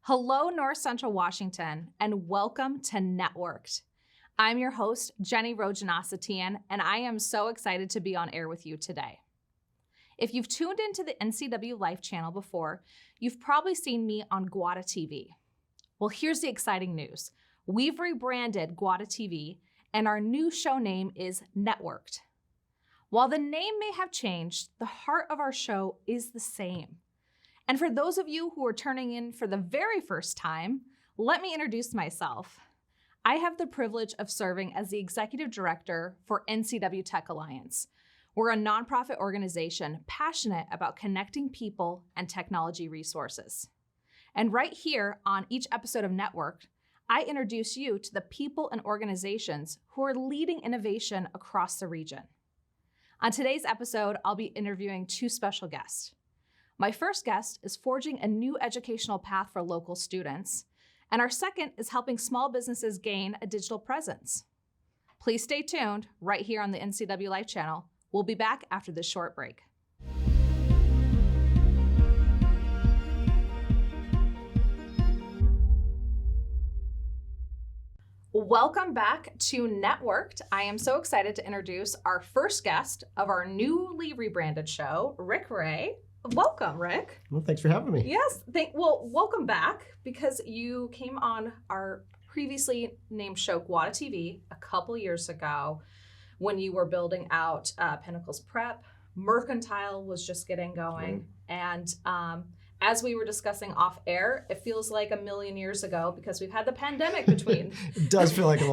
Hello, North Central Washington, and welcome to Networked. I'm your host, Jenny Rojanasatian, and I am so excited to be on air with you today. If you've tuned into the NCW Life channel before, you've probably seen me on Guada TV. Well, here's the exciting news. We've rebranded Guada TV, and our new show name is Networked. While the name may have changed, the heart of our show is the same. And for those of you who are turning in for the very first time, let me introduce myself. I have the privilege of serving as the Executive Director for NCW Tech Alliance. We're a nonprofit organization passionate about connecting people and technology resources. And right here on each episode of Networked, I introduce you to the people and organizations who are leading innovation across the region. On today's episode, I'll be interviewing two special guests. My first guest is forging a new educational path for local students, and our second is helping small businesses gain a digital presence. Please stay tuned right here on the NCW Life channel. We'll be back after this short break. Welcome back to Networked. I am so excited to introduce our first guest of our newly rebranded show, Wray. Welcome, Rick. Well, thanks for having me. Yes, welcome back because you came on our previously named show, Guada TV, a couple years ago when you were building out Pinnacles Prep. Mercantile was just getting going. And as we were discussing off air, it feels like a million years ago because we've had the pandemic between. It does feel like a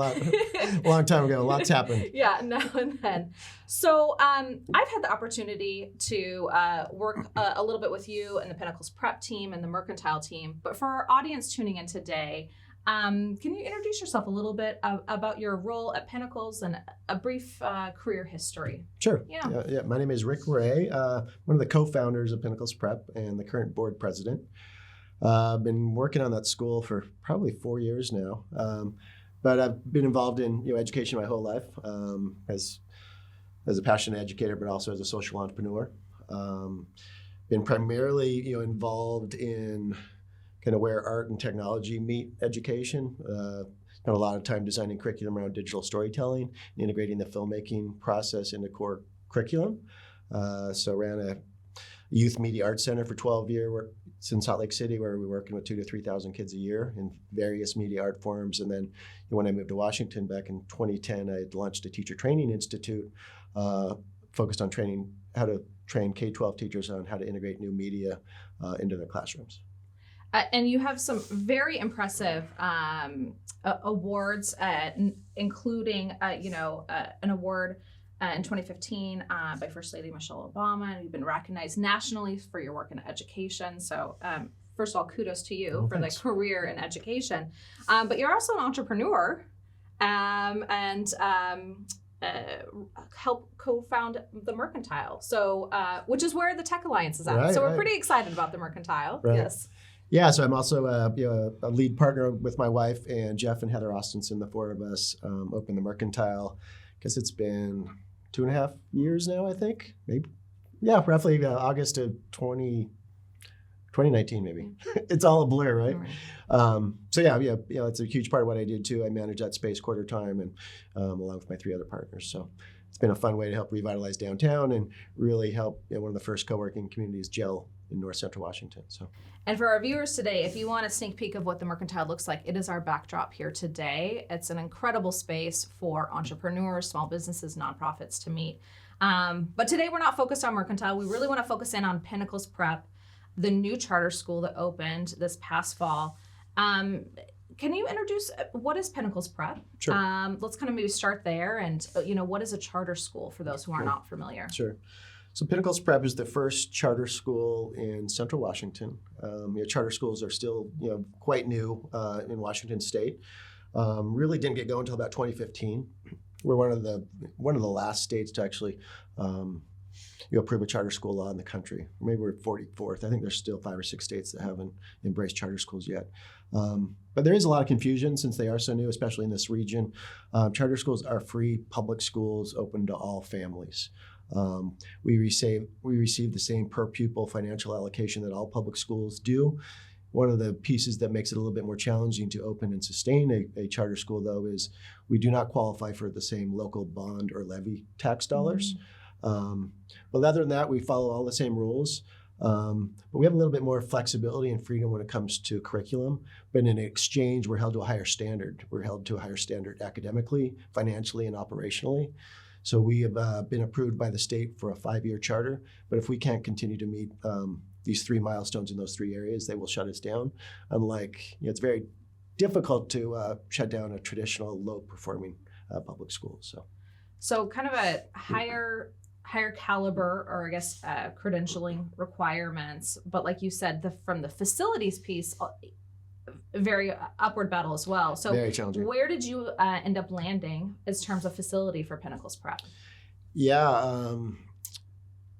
long time ago. Lots happened. Yeah, now and then. So I've had the opportunity to work a little bit with you and the Pinnacles Prep team and the Mercantile team. But for our audience tuning in today, can you introduce yourself a little bit about your role at Pinnacles and a brief career history? Sure. Yeah. My name is Wray, one of the co-founders of Pinnacles Prep and the current board president. I've been working on that school for probably 4 years now, but I've been involved in education my whole life as a passionate educator, but also as a social entrepreneur. Been primarily involved in kind of where art and technology meet education. Spent a lot of time designing curriculum around digital storytelling, integrating the filmmaking process into core curriculum. So ran a youth media arts center for 12 years in Salt Lake City, where we're working with 2,000 to 3,000 kids a year in various media art forms. And then when I moved to Washington back in 2010, I had launched a teacher training institute focused on how to train K-12 teachers on how to integrate new media into their classrooms. And you have some very impressive awards, including an award in 2015 by First Lady Michelle Obama, and you've been recognized nationally for your work in education. So first of all, kudos to you for thanks. the career in education. But you're also an entrepreneur and help co-found the Mercantile, so which is where the Tech Alliance is at. Right, so we're pretty excited about the Mercantile. Right. Yes. Yeah, so I'm also a lead partner with my wife and Jeff and Heather Austinson. The four of us opened the Mercantile. I guess it's been 2.5 years now, I think. Maybe. Yeah, roughly August of 2019, maybe. It's all a blur, right? So it's a huge part of what I did too. I manage that space quarter time and along with my 3 other partners. So it's been a fun way to help revitalize downtown and really help one of the first co-working communities gel in North Central Washington. And for our viewers today, if you want a sneak peek of what the Mercantile looks like, it is our backdrop here today. It's an incredible space for entrepreneurs, small businesses, nonprofits to meet. But today we're not focused on Mercantile. We really want to focus in on Pinnacles Prep, the new charter school that opened this past fall. Can you introduce what is Pinnacles Prep? Sure. Let's kind of maybe start there, and what is a charter school for those who are not familiar? Sure. So Pinnacles Prep is the first charter school in Central Washington. Charter schools are still quite new in Washington State. Really didn't get going until about 2015. We're one of the last states to actually approve a charter school law in the country. Maybe we're 44th. I think there's still 5 or 6 states that haven't embraced charter schools yet. But there is a lot of confusion since they are so new, especially in this region. Charter schools are free public schools open to all families. We receive the same per pupil financial allocation that all public schools do. One of the pieces that makes it a little bit more challenging to open and sustain a charter school, though, is we do not qualify for the same local bond or levy tax dollars. But other than that, we follow all the same rules. But we have a little bit more flexibility and freedom when it comes to curriculum. But in exchange, we're held to a higher standard. We're held to a higher standard academically, financially, and operationally. So we have been approved by the state for a 5-year charter. But if we can't continue to meet these 3 milestones in those 3 areas, they will shut us down. Unlike, it's very difficult to shut down a traditional low-performing public school. So kind of a higher caliber, or I guess credentialing requirements, but like you said, from the facilities piece, very upward battle as well. So very challenging. Where did you end up landing in terms of facility for Pinnacles Prep? Yeah,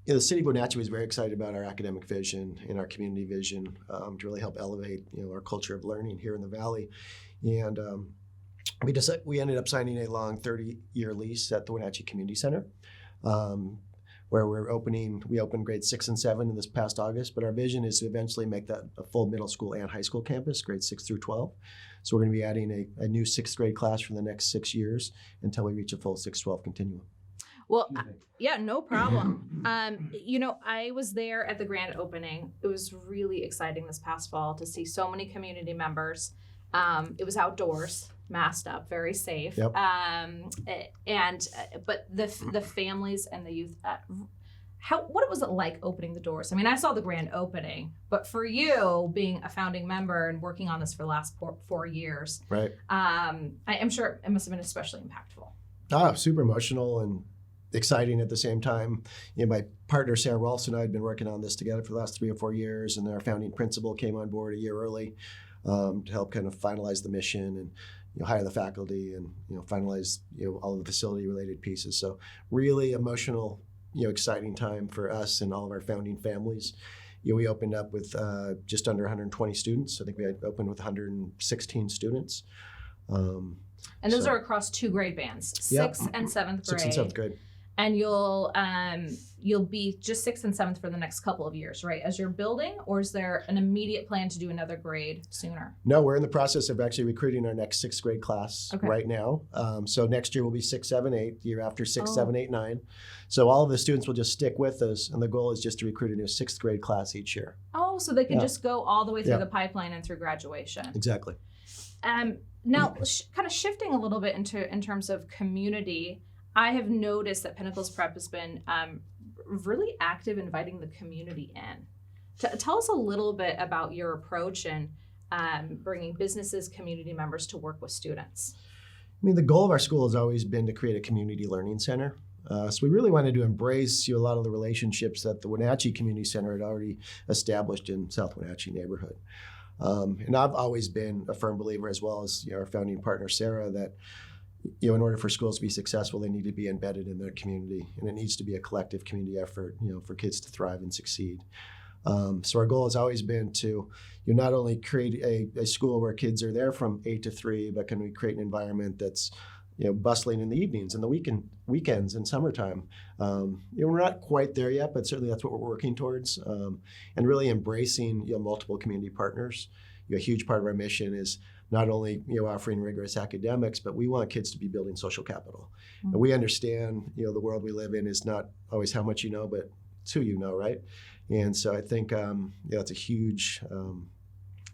the city of Wenatchee was very excited about our academic vision and our community vision to really help elevate our culture of learning here in the Valley. And we ended up signing a long 30-year lease at the Wenatchee Community Center, where we opened grades 6 and 7 in this past August, but our vision is to eventually make that a full middle school and high school campus, grades 6 through 12. So we're going to be adding a new 6th grade class for the next 6 years until we reach a full 6-12 continuum. Well, yeah, no problem. I was there at the grand opening. It was really exciting this past fall to see so many community members. It was outdoors, masked up, very safe. Yep. But the families and the youth, what was it like opening the doors? I mean, I saw the grand opening, but for you being a founding member and working on this for the last 4 years, right? I'm sure it must have been especially impactful. Super emotional and exciting at the same time. My partner Sarah Ralston and I had been working on this together for the last 3 or 4 years, and our founding principal came on board a year early to help kind of finalize the mission and hire the faculty and finalize all of the facility related pieces. So really emotional, exciting time for us and all of our founding families. We opened up with just under 120 students. I think we had opened with 116 students. And those are across 2 grade bands, 6th and 7th grade. 6th and 7th grade. And you'll be just 6th and 7th for the next couple of years, right? As you're building, or is there an immediate plan to do another grade sooner? No, we're in the process of actually recruiting our next 6th grade class right now. So next year will be 6, 7, 8. The year after 6, 7, 8, 9. So all of the students will just stick with us, and the goal is just to recruit a new 6th grade class each year. Oh, so they can just go all the way through the pipeline and through graduation. Exactly. Now, kind of shifting a little bit in terms of community, I have noticed that Pinnacles Prep has been really active inviting the community in. Tell us a little bit about your approach and bringing businesses, community members to work with students. I mean, the goal of our school has always been to create a community learning center. So we really wanted to embrace a lot of the relationships that the Wenatchee Community Center had already established in South Wenatchee neighborhood. And I've always been a firm believer, as well as our founding partner, Sarah, that in order for schools to be successful, they need to be embedded in their community, and it needs to be a collective community effort, for kids to thrive and succeed. So our goal has always been to not only create a school where kids are there from 8 to 3, but can we create an environment that's bustling in the evenings and the weekends and summertime. We're not quite there yet, but certainly that's what we're working towards. And really embracing multiple community partners. A huge part of our mission is not only offering rigorous academics, but we want kids to be building social capital. Mm-hmm. And we understand the world we live in is not always how much you know, but it's who you know, right? And so I think that's a huge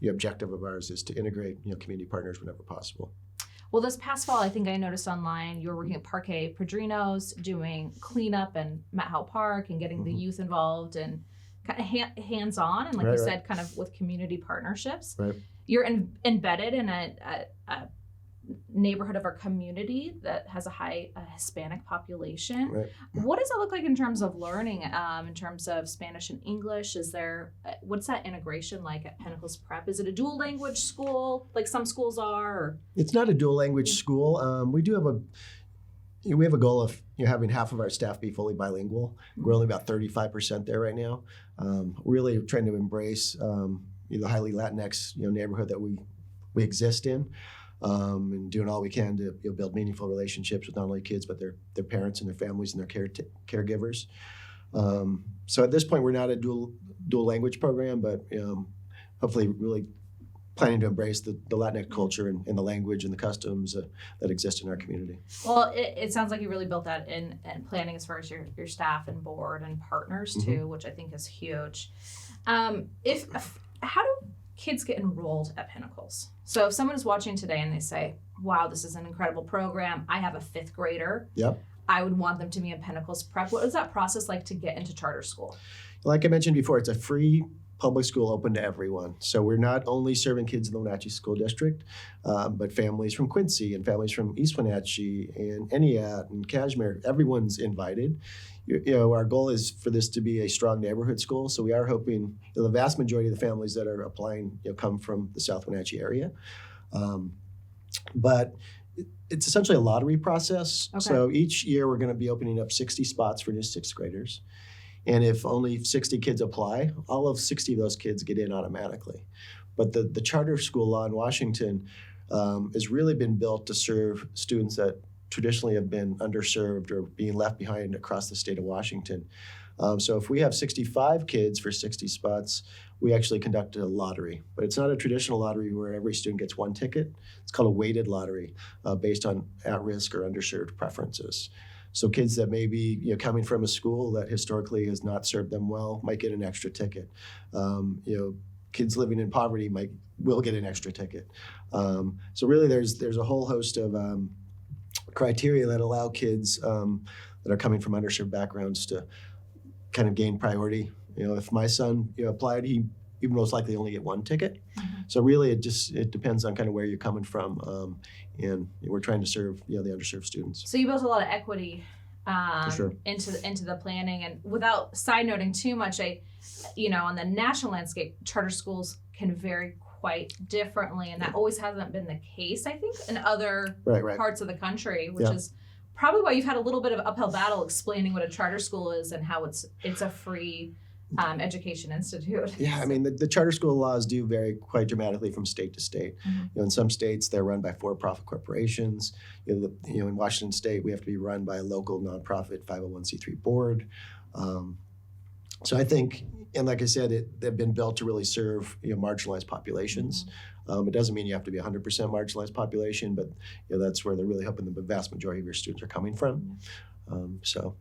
objective of ours, is to integrate community partners whenever possible. Well, this past fall, I think I noticed online you were working at Parque Padrinos, doing cleanup in Met Howe Park and getting the youth involved and kind of hands-on, and like you said, kind of with community partnerships. Right. You're embedded in a neighborhood of our community that has a high Hispanic population. Right. What does it look like in terms of learning, in terms of Spanish and English? Is there, what's that integration like at Pinnacles Prep? Is it a dual language school like some schools are? Or? It's not a dual language school. We do have a goal of having half of our staff be fully bilingual. We're only about 35% there right now. Really trying to embrace the highly Latinx neighborhood that we exist in. And doing all we can to build meaningful relationships with not only kids, but their parents and their families and their caregivers. So at this point, we're not a dual language program, but hopefully really planning to embrace the Latinx culture and the language and the customs that exist in our community. Well, it sounds like you really built that in planning as far as your staff and board and partners too, which I think is huge. How do kids get enrolled at Pinnacles? So if someone is watching today and they say, wow, this is an incredible program, I have a 5th grader. Yep. I would want them to be in Pinnacles Prep. What is that process like to get into charter school? Like I mentioned before, it's a free public school open to everyone. So we're not only serving kids in the Wenatchee School District, but families from Quincy and families from East Wenatchee and Eniat and Cashmere. Everyone's invited. Our goal is for this to be a strong neighborhood school. So we are hoping the vast majority of the families that are applying come from the South Wenatchee area. But it's essentially a lottery process. Okay. So each year we're going to be opening up 60 spots for new 6th graders. And if only 60 kids apply, all of 60 of those kids get in automatically. But the charter school law in Washington has really been built to serve students that traditionally have been underserved or being left behind across the state of Washington. So if we have 65 kids for 60 spots, we actually conduct a lottery. But it's not a traditional lottery where every student gets one ticket. It's called a weighted lottery based on at-risk or underserved preferences. So kids that may be coming from a school that historically has not served them well might get an extra ticket. Kids living in poverty will get an extra ticket. So really there's a whole host of criteria that allow kids that are coming from underserved backgrounds to kind of gain priority. If my son applied, he would most likely only get one ticket. Mm-hmm. So really it depends on kind of where you're coming from. And we're trying to serve the underserved students. So you built a lot of equity sure. into the planning, and without side noting too much, on the national landscape, charter schools can vary quite differently, and that always hasn't been the case, I think, in other parts of the country, which is probably why you've had a little bit of uphill battle explaining what a charter school is and how it's a free education institute. Yeah, I mean, the charter school laws do vary quite dramatically from state to state. Mm-hmm. In some states, they're run by for-profit corporations. In Washington State, we have to be run by a local nonprofit 501c3 board. So I think, and like I said, they've been built to really serve marginalized populations. Mm-hmm. It doesn't mean you have to be 100% marginalized population, but that's where they're really hoping the vast majority of your students are coming from. Mm-hmm.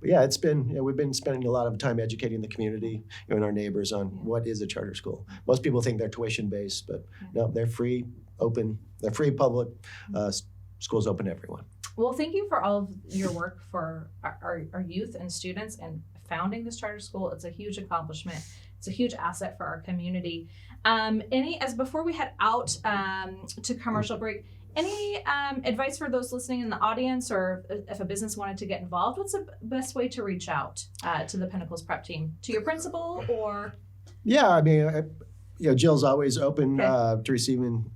It's been, we've been spending a lot of time educating the community and our neighbors on what is a charter school. Most people think they're tuition-based, but no, they're free, open, they're free public, schools open to everyone. Well, thank you for all of your work for our youth and students and founding this charter school. It's a huge accomplishment. It's a huge asset for our community. Before we head out to commercial break, any advice for those listening in the audience, or if a business wanted to get involved, what's the best way to reach out to the Pinnacles Prep team? To your principal, or? Yeah, I mean, Jill's always open to receiving,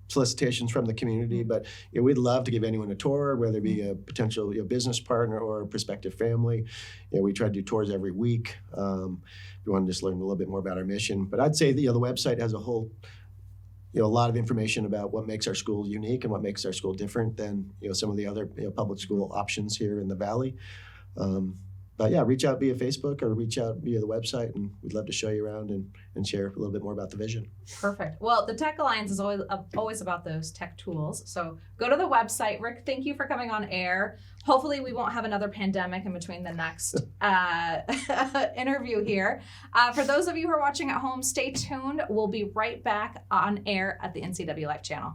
solicitations from the community, but we'd love to give anyone a tour, whether it be a potential business partner or a prospective family. We try to do tours every week. If you want to just learn a little bit more about our mission, but I'd say the website has a whole a lot of information about what makes our school unique and what makes our school different than some of the other public school options here in the Valley. But reach out via Facebook or reach out via the website, and we'd love to show you around and share a little bit more about the vision. Perfect. Well, the Tech Alliance is always about those tech tools. So go to the website. Rick, thank you for coming on air. Hopefully we won't have another pandemic in between the next interview here. For those of you who are watching at home, stay tuned. We'll be right back on air at the NCW Life channel.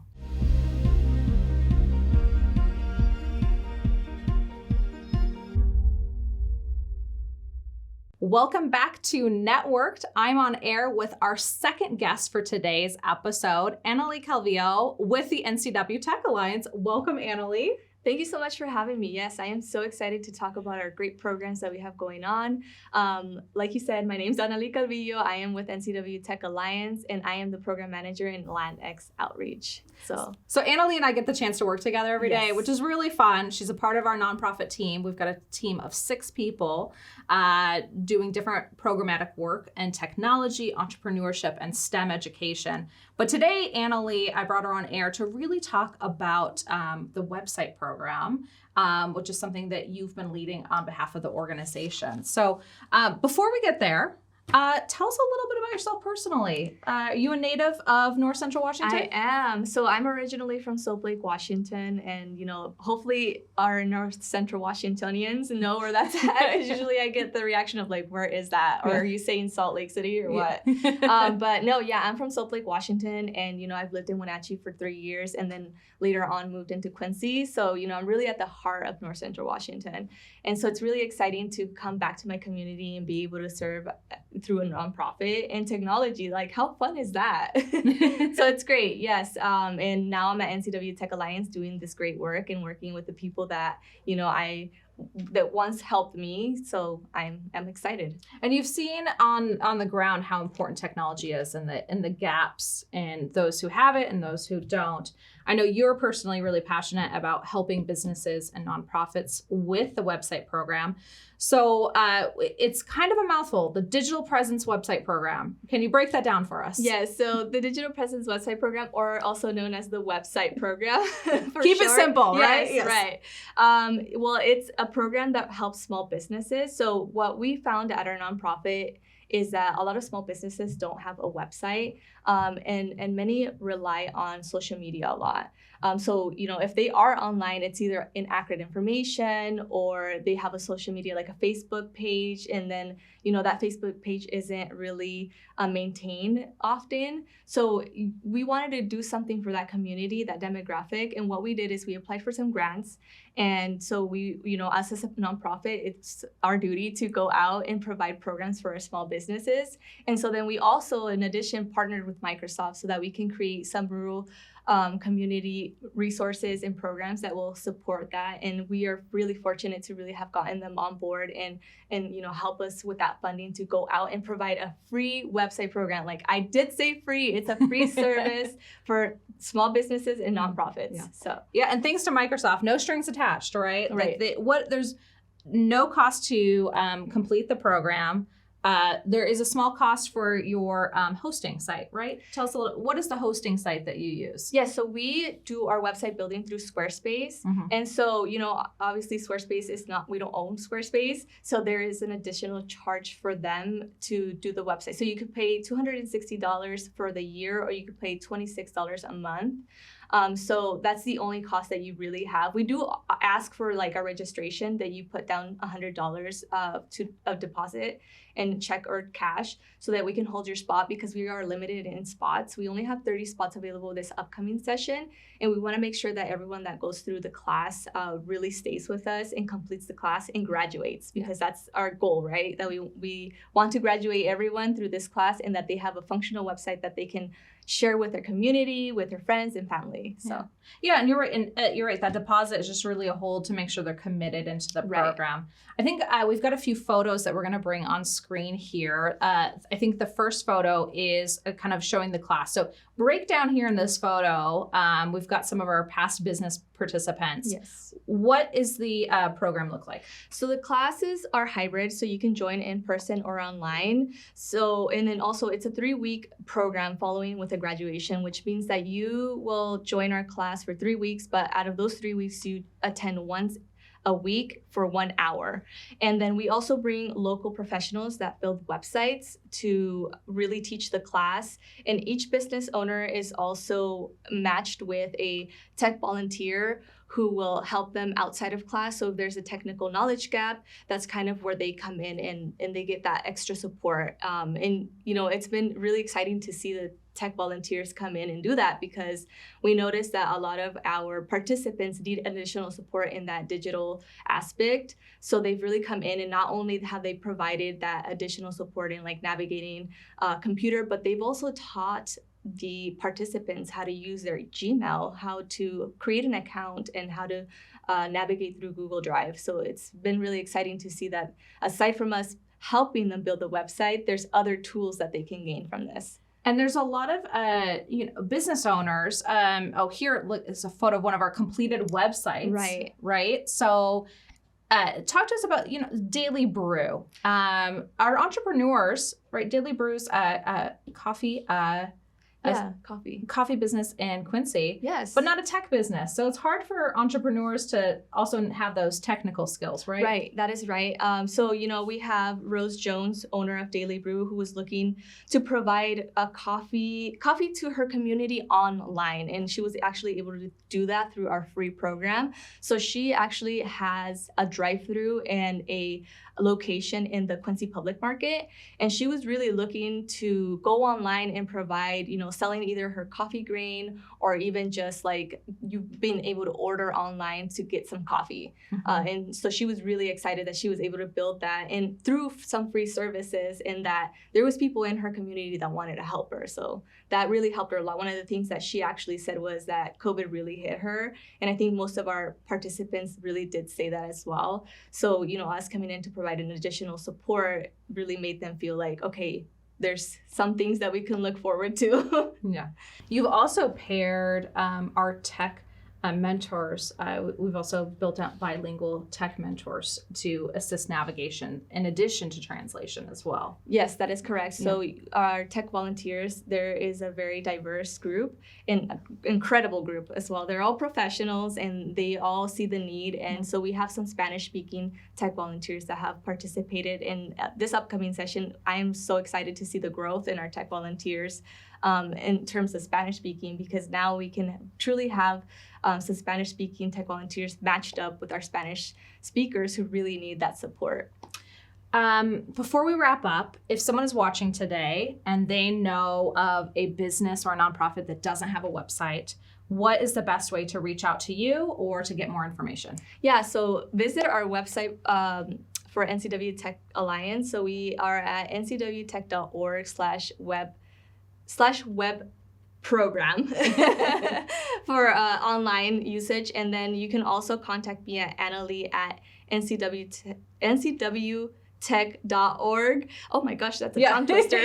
Welcome back to Networked. I'm on air with our second guest for today's episode, Analees Calvillo with the NCW Tech Alliance. Welcome, Analee. Thank you so much for having me. Yes, I am so excited to talk about our great programs that we have going on. Like you said, my name is Analees Calvillo. I am with NCW Tech Alliance, and I am the program manager in Latinx Outreach. So Analee and I get the chance to work together every day, which is really fun. She's a part of our nonprofit team. We've got a team of 6 people doing different programmatic work in technology, entrepreneurship, and STEM education. But today, Analee, I brought her on air to really talk about the website program, which is something that you've been leading on behalf of the organization. So before we get there, Tell us a little bit about yourself personally. Are you a native of North Central Washington? I am. So I'm originally from Soap Lake, Washington, and hopefully our North Central Washingtonians know where that's at. 'Cause usually I get the reaction of like, where is that? Or are you saying Salt Lake City or what? But no, yeah, I'm from Soap Lake, Washington, and I've lived in Wenatchee for 3 years, and then later on moved into Quincy. So I'm really at the heart of North Central Washington, and so it's really exciting to come back to my community and be able to serve through a nonprofit and technology. Like, how fun is that? So it's great, yes. And now I'm at NCW Tech Alliance doing this great work and working with the people that that once helped me. So I'm excited. And you've seen on the ground how important technology is and the gaps in those who have it and those who don't. I know you're personally really passionate about helping businesses and nonprofits with the website program. So it's kind of a mouthful, the Digital Presence Website Program. Can you break that down for us? Yes, so the Digital Presence Website Program, or also known as the Website Program. Keep it simple, right? Yes, right. Well, it's a program that helps small businesses. So what we found at our nonprofit is that a lot of small businesses don't have a website, and many rely on social media a lot. So, if they are online, it's either inaccurate information or they have a social media like a Facebook page, and then, that Facebook page isn't really maintained often. So we wanted to do something for that community, that demographic. And what we did is we applied for some grants. And so we, us as a nonprofit, it's our duty to go out and provide programs for our small businesses. And so then we also, in addition, partnered with Microsoft so that we can create some rural community resources and programs that will support that. And we are really fortunate to really have gotten them on board and help us with that funding to go out and provide a free website program. Like I did say free, it's a free service for small businesses and nonprofits. Yeah. So yeah, and thanks to Microsoft, no strings attached, right? Right. Like there's no cost to complete the program. There is a small cost for your hosting site, right? Tell us a little, what is the hosting site that you use? Yeah, so we do our website building through Squarespace. Mm-hmm. And so, obviously Squarespace we don't own Squarespace. So there is an additional charge for them to do the website. So you could pay $260 for the year, or you could pay $26 a month. So that's the only cost that you really have. We do ask for like a registration that you put down $100 of deposit and check or cash so that we can hold your spot, because we are limited in spots. We only have 30 spots available this upcoming session. And we want to make sure that everyone that goes through the class really stays with us and completes the class and graduates, because that's our goal, right? That we want to graduate everyone through this class and that they have a functional website that they can share with their community, with their friends and family. So yeah, and you're right. And you're right. That deposit is just really a hold to make sure they're committed into the program. Right. I think we've got a few photos that we're going to bring on screen here. I think the first photo is kind of showing the class. So break down here in this photo. We've got some of our past business participants. Yes. What is the program look like? So the classes are hybrid, so you can join in person or online. So, and then also it's a 3-week program following with a graduation, which means that you will join our class for 3 weeks, but out of those 3 weeks, you attend once a week for 1 hour. And then we also bring local professionals that build websites to really teach the class. And each business owner is also matched with a tech volunteer who will help them outside of class. So if there's a technical knowledge gap, that's kind of where they come in and they get that extra support. And it's been really exciting to see the tech volunteers come in and do that, because we noticed that a lot of our participants need additional support in that digital aspect. So they've really come in, and not only have they provided that additional support in like navigating computer, but they've also taught the participants how to use their Gmail, how to create an account, and how to navigate through Google Drive. So it's been really exciting to see that aside from us helping them build the website, there's other tools that they can gain from this. And there's a lot of business owners. Here is a photo of one of our completed websites. Right. So talk to us about Daily Brew. Our entrepreneurs, right? Daily Brew's coffee. coffee business in Quincy. Yes. But not a tech business. So it's hard for entrepreneurs to also have those technical skills, right? Right, that is right. So, we have Rose Jones, owner of Daily Brew, who was looking to provide a coffee to her community online. And she was actually able to do that through our free program. So she actually has a drive-through and a location in the Quincy Public Market. And she was really looking to go online and provide, selling either her coffee grain or even just like you've been able to order online to get some coffee. And so she was really excited that she was able to build that and through some free services, and that there was people in her community that wanted to help her. So that really helped her a lot. One of the things that she actually said was that COVID really hit her. And I think most of our participants really did say that as well. So, us coming in to provide an additional support really made them feel like, okay, there's some things that we can look forward to. Yeah. You've also paired our tech mentors. We've also built out bilingual tech mentors to assist navigation in addition to translation as well. Yes, that is correct. So our tech volunteers, there is a very diverse group, and incredible group as well. They're all professionals and they all see the need. And so we have some Spanish-speaking tech volunteers that have participated in this upcoming session. I am so excited to see the growth in our tech volunteers in terms of Spanish speaking, because now we can truly have some Spanish speaking tech volunteers matched up with our Spanish speakers who really need that support. Before we wrap up, if someone is watching today and they know of a business or a nonprofit that doesn't have a website, what is the best way to reach out to you or to get more information? Yeah, so visit our website for NCW Tech Alliance. So we are at ncwtech.org/web program for online usage. And then you can also contact me at Analee at ncwtech.org. Oh my gosh, that's a tongue twister.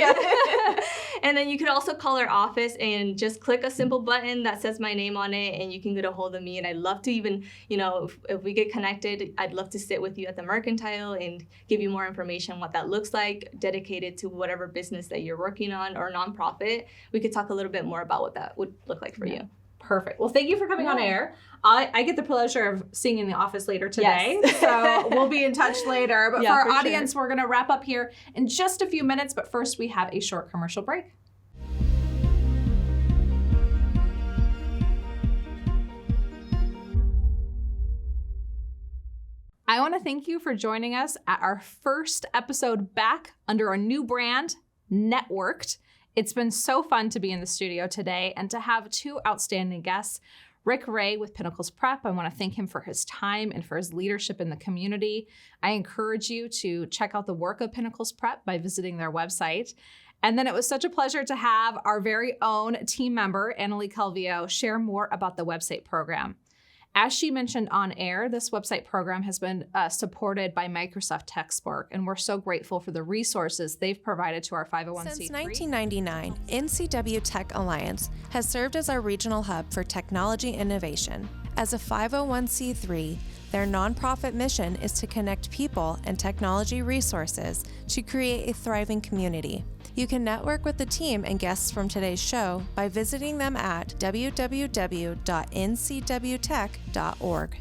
And then you could also call our office and just click a simple button that says my name on it, and you can get a hold of me. And I'd love to even, if we get connected, I'd love to sit with you at the Mercantile and give you more information what that looks like, dedicated to whatever business that you're working on or nonprofit. We could talk a little bit more about what that would look like for you. Perfect. Well, thank you for coming on air. I get the pleasure of seeing you in the office later today. Yes. So we'll be in touch later. But for our audience, sure. We're going to wrap up here in just a few minutes. But first, we have a short commercial break. I want to thank you for joining us at our first episode back under our new brand, Networked. It's been so fun to be in the studio today and to have two outstanding guests. Wray with Pinnacles Prep. I want to thank him for his time and for his leadership in the community. I encourage you to check out the work of Pinnacles Prep by visiting their website. And then it was such a pleasure to have our very own team member, Analee Calvillo, share more about the website program. As she mentioned on air, this website program has been supported by Microsoft TechSpark, and we're so grateful for the resources they've provided to our 501c3. Since 1999, NCW Tech Alliance has served as our regional hub for technology innovation. As a 501c3, their nonprofit mission is to connect people and technology resources to create a thriving community. You can network with the team and guests from today's show by visiting them at www.ncwtech.org.